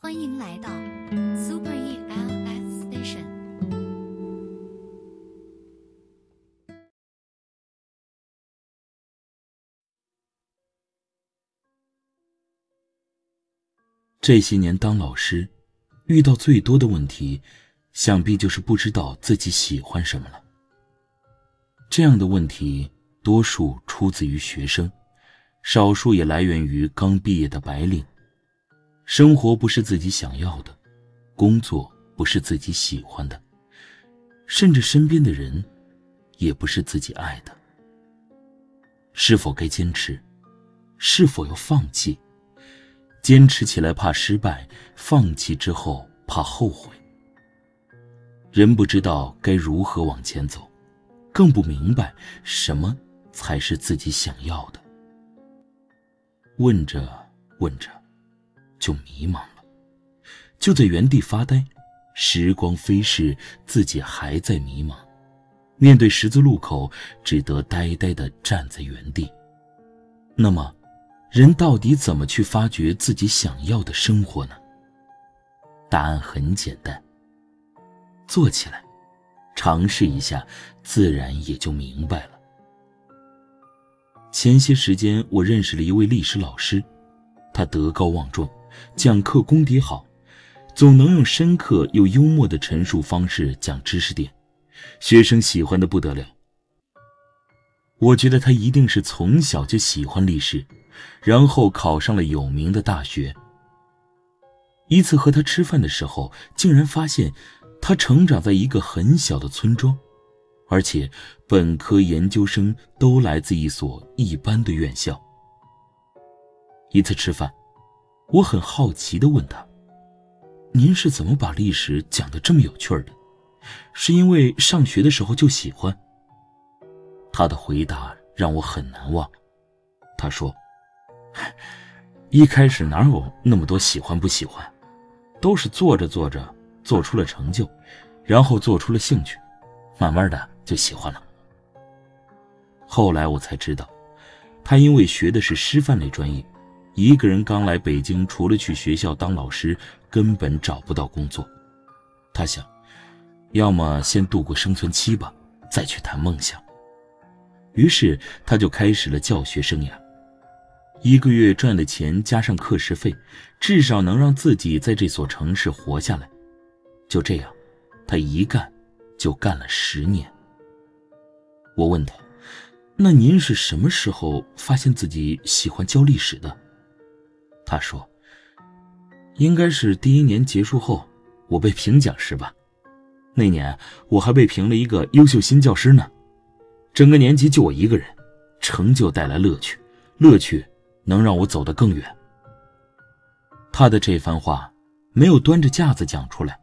欢迎来到 Super ELS Station。这些年当老师，遇到最多的问题，想必就是不知道自己喜欢什么了。这样的问题，多数出自于学生，少数也来源于刚毕业的白领。生活不是自己想要的，工作不是自己喜欢的，甚至身边的人也不是自己爱的。是否该坚持？是否要放弃？坚持起来怕失败，放弃之后怕后悔。人不知道该如何往前走，更不明白什么才是自己想要的。问着问着就迷茫了，就在原地发呆。时光飞逝，自己还在迷茫，面对十字路口，只得呆呆地站在原地。那么人到底怎么去发掘自己想要的生活呢？答案很简单，做起来，尝试一下，自然也就明白了。前些时间我认识了一位历史老师，他德高望重，讲课功底好，总能用深刻又幽默的陈述方式讲知识点，学生喜欢得不得了。我觉得他一定是从小就喜欢历史，然后考上了有名的大学。一次和他吃饭的时候，竟然发现他成长在一个很小的村庄，而且本科研究生都来自一所一般的院校。一次吃饭，我很好奇地问他，您是怎么把历史讲得这么有趣的？是因为上学的时候就喜欢？他的回答让我很难忘。他说，一开始哪有那么多喜欢不喜欢，都是做着做着做出了成就，然后做出了兴趣，慢慢的就喜欢了。后来我才知道，他因为学的是师范类专业，一个人刚来北京，除了去学校当老师，根本找不到工作。他想，要么先度过生存期吧，再去谈梦想。于是他就开始了教学生涯。一个月赚的钱加上课时费，至少能让自己在这所城市活下来。就这样，他一干就干了10年。我问他，那您是什么时候发现自己喜欢教历史的？他说，应该是第1年结束后，我被评讲师吧。那年我还被评了一个优秀新教师呢。整个年级就我一个人，成就带来乐趣，乐趣能让我走得更远。他的这番话没有端着架子讲出来，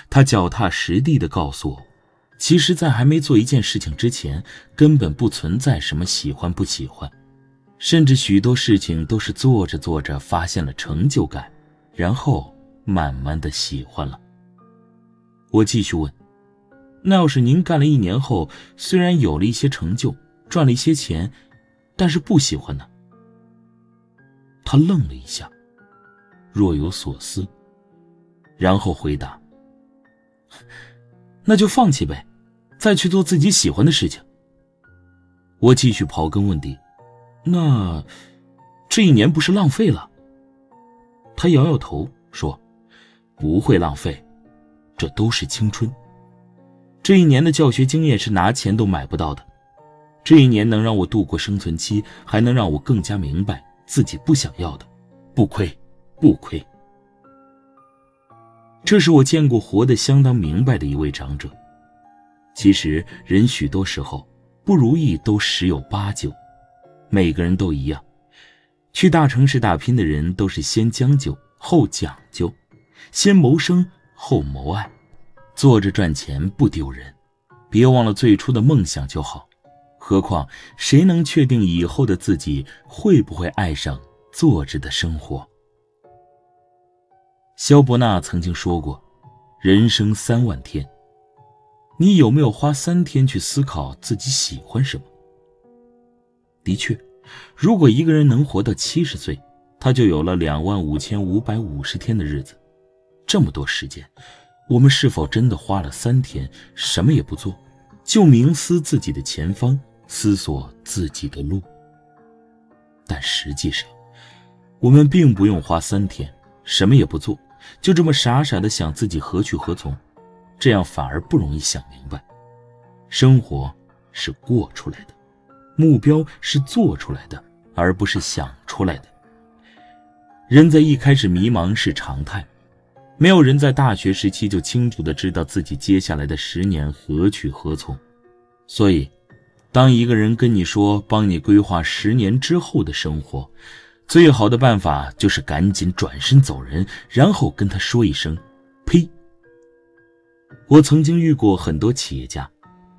他脚踏实地地告诉我，其实在还没做一件事情之前，根本不存在什么喜欢不喜欢，甚至许多事情都是做着做着发现了成就感，然后慢慢地喜欢了。我继续问，那要是您干了1年后，虽然有了一些成就，赚了一些钱，但是不喜欢呢？他愣了一下，若有所思，然后回答，那就放弃呗，再去做自己喜欢的事情。我继续刨根问底，那这1年不是浪费了？他摇摇头说，不会浪费，这都是青春。这1年的教学经验是拿钱都买不到的，这1年能让我度过生存期，还能让我更加明白自己不想要的，不亏，不亏。这是我见过活得相当明白的一位长者。其实人许多时候不如意都10有8九，每个人都一样。去大城市打拼的人都是先将就后讲究，先谋生后谋爱，做着赚钱不丢人，别忘了最初的梦想就好。何况谁能确定以后的自己会不会爱上做着的生活？萧伯纳曾经说过，人生3万天，你有没有花3天去思考自己喜欢什么？的确，如果一个人能活到70岁，他就有了25550天的日子，这么多时间，我们是否真的花了3天什么也不做，就冥思自己的前方，思索自己的路？但实际上，我们并不用花3天什么也不做，就这么傻傻地想自己何去何从，这样反而不容易想明白。生活是过出来的，目标是做出来的，而不是想出来的。人在一开始迷茫是常态，没有人在大学时期就清楚地知道自己接下来的10年何去何从。所以当一个人跟你说帮你规划10年之后的生活，最好的办法就是赶紧转身走人，然后跟他说一声呸。我曾经遇过很多企业家，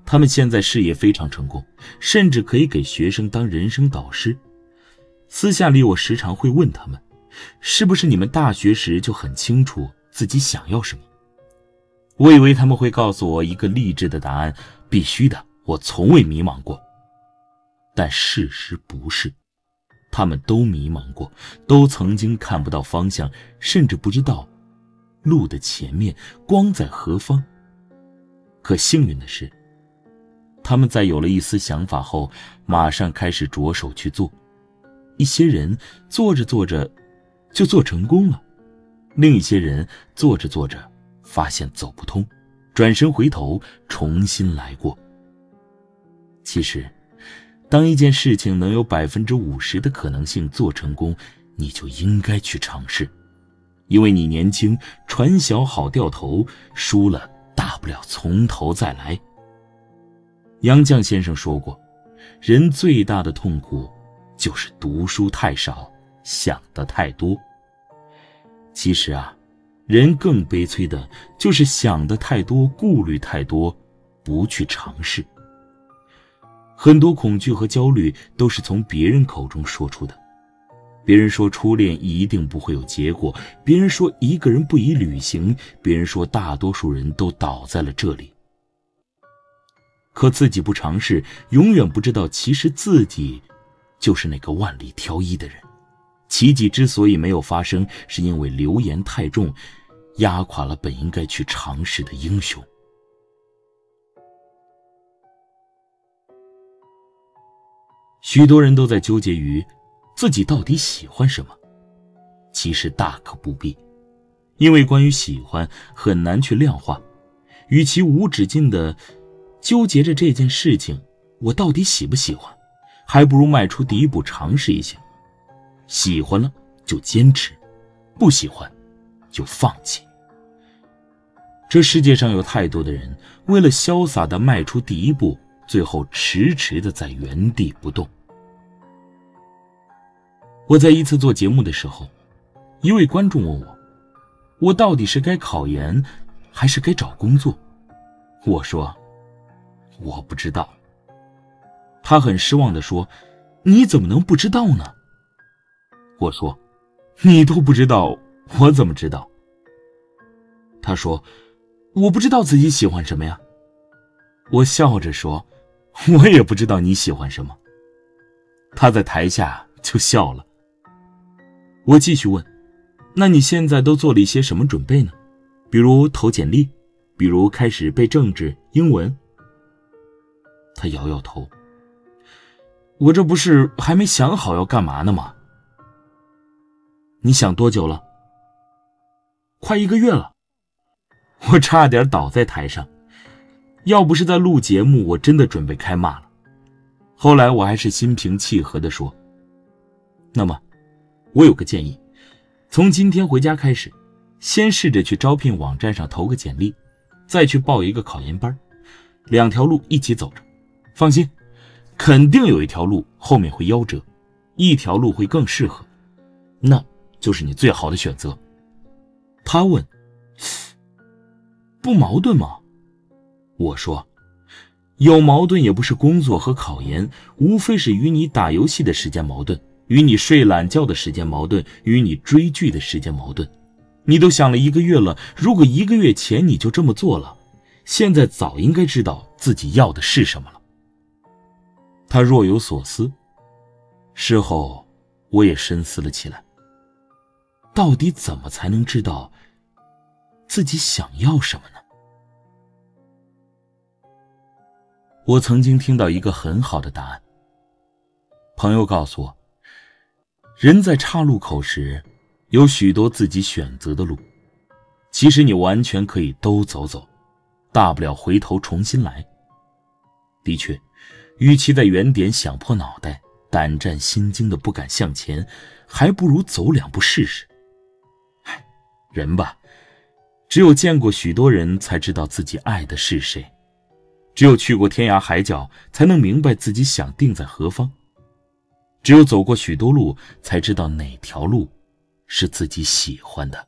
他们现在事业非常成功，甚至可以给学生当人生导师。私下里我时常会问他们，是不是你们大学时就很清楚自己想要什么？我以为他们会告诉我一个励志的答案，必须的，我从未迷茫过。但事实不是，他们都迷茫过，都曾经看不到方向，甚至不知道路的前面光在何方。可幸运的是，他们在有了一丝想法后，马上开始着手去做。一些人做着做着就做成功了，另一些人做着做着发现走不通，转身回头重新来过。其实当一件事情能有50%的可能性做成功，你就应该去尝试，因为你年轻，船小好掉头，输了大不了从头再来。杨绛先生说过，人最大的痛苦就是读书太少，想得太多。其实啊，人更悲催的就是想得太多，顾虑太多，不去尝试。很多恐惧和焦虑都是从别人口中说出的。别人说初恋一定不会有结果，别人说一个人不宜旅行，别人说大多数人都倒在了这里。可自己不尝试，永远不知道其实自己就是那个万里挑一的人。奇迹之所以没有发生，是因为流言太重，压垮了本应该去尝试的英雄。许多人都在纠结于自己到底喜欢什么，其实大可不必，因为关于喜欢很难去量化，与其无止境地纠结着这件事情我到底喜不喜欢，还不如迈出第一步尝试一下。喜欢了就坚持，不喜欢就放弃。这世界上有太多的人为了潇洒地迈出第一步，最后迟迟地在原地不动。我在一次做节目的时候，一位观众问我到底是该考研还是该找工作？我说我不知道。他很失望地说，你怎么能不知道呢？我说你都不知道，我怎么知道？他说我不知道自己喜欢什么呀。我笑着说我也不知道你喜欢什么。他在台下就笑了。我继续问，那你现在都做了一些什么准备呢？比如投简历，比如开始背政治、英文。他摇摇头，我这不是还没想好要干嘛呢吗？你想多久了？快1个月了。我差点倒在台上，要不是在录节目，我真的准备开骂了。后来我还是心平气和地说，那么我有个建议，从今天回家开始，先试着去招聘网站上投个简历，再去报一个考研班，2条路一起走着。放心，肯定有一条路后面会夭折，一条路会更适合，那就是你最好的选择。他问，不矛盾吗？我说，有矛盾也不是工作和考研，无非是与你打游戏的时间矛盾，与你睡懒觉的时间矛盾，与你追剧的时间矛盾。你都想了1个月了，如果1个月前你就这么做了，现在早应该知道自己要的是什么了。他若有所思，事后我也深思了起来，到底怎么才能知道自己想要什么呢？我曾经听到一个很好的答案。朋友告诉我，人在岔路口时，有许多自己选择的路，其实你完全可以都走走，大不了回头重新来。的确，与其在原点想破脑袋，胆战心惊的不敢向前，还不如走2步试试。人吧，只有见过许多人才知道自己爱的是谁，只有去过天涯海角才能明白自己想定在何方，只有走过许多路才知道哪条路是自己喜欢的。